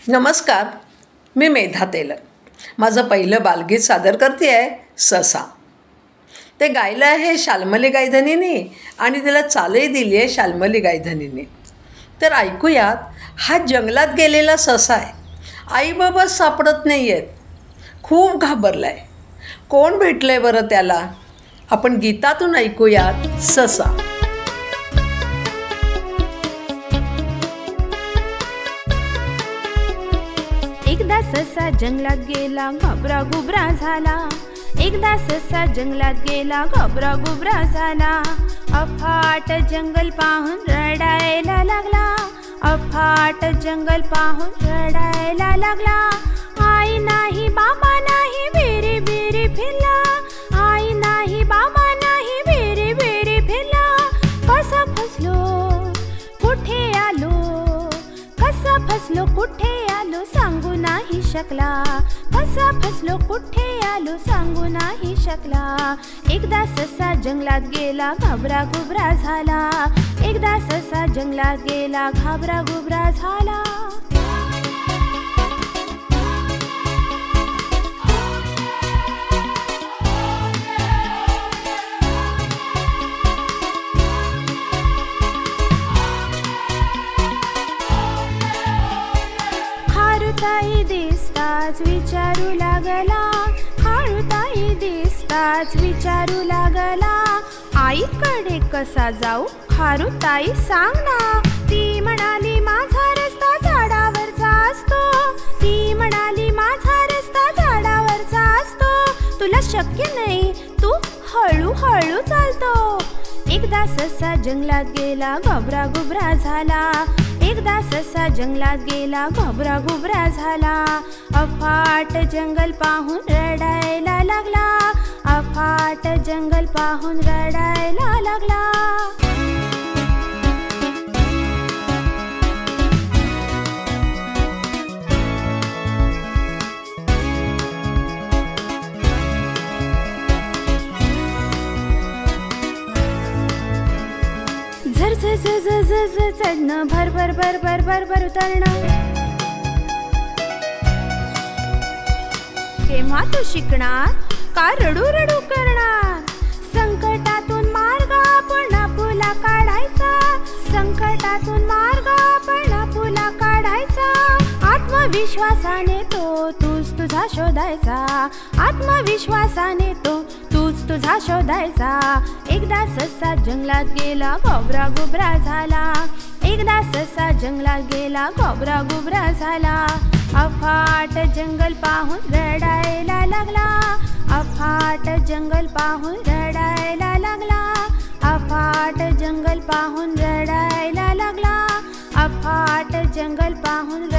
नमस्कार, मी मेधा तेलर. माझं पहिलं बालगीत सादर करते आहे ससा. ते गायलं आहे शाल्मली गायधनीने आणि त्याला चालही दिली आहे शाल्मली गायधनीने. तर ऐकूयात, हा जंगलात गेलेला ससा आहे. आईबाबा सापडत नाही आहेत. खूप घाबरला आहे. कोण भेटलं आहे बरं त्याला? आपण गीतातून ऐकूयात ससा. एकदा ससा जंगलात गेला, घाबरा घुबरा झाला. एकदा ससा जंगलात गेला, घाबरा घुबरा झाला. अफाट जंगल पाहून रडायला लागला. अफाट जंगल पाहून रडायला लागला. आई नाही, बाबा नाही, विहिरी विहिरी फिरला. आई नाही, बाबा नाही, विहिरी विहिरी फिरला. कसा फसलो, कुठे आलो, कसा फसलो, कुठे आलो, सांगू नाही शकला. कसा फसलो, कुठे आलो, सांगू नाही शकला. एकदा ससा जंगलात गेला, घाबरा घुबरा झाला. एकदा ससा जंगलात गेला, घाबरा घुबरा झाला. खारुताई दिसताच विचारू लागला. खारुताई दिसताच विचारू लागला. आईकडे कसा जाऊ, खारुताई सांग ना. ती म्हणाली, माझा रस्ता झाडावरचा असतो. ती म्हणाली, माझा रस्ता झाडावरचा असतो. तुला शक्य नाही, तू हळूहळू चालतो. एकदा ससा जंगलात गेला, घाबरा घुबरा झाला. एकदा ससा जंगलात गेला, घाबरा घुबरा झाला. अफाट जंगल पाहून रडायला लागला. अफाट जंगल पाहून रडायला लागला. झर झर झर झर झर चढणं, भर भर भर भर भर भर उतरणं. केव्हा तू शिकणार, का रडू रडू करणार. संकटातून मार्ग आपण आपुला काढायचा. संकटातून मार्ग आपण आपुला काढायचा. आत्मविश्वासाने तो तूच तुझा शोधायचा. आत्मविश्वासाने तो तूच तुझा शोधायचा. एकदा ससा जंगलात गेला, घाबरा घुबरा झाला. एकदा ससा जंगलात गेला, घाबरा घुबरा झाला. अफाट जंगल पाहून रडायला लागला. अफाट जंगल पाहून रडायला लागला. अफाट जंगल पाहून रडायला लागला. अफाट जंगल पाहून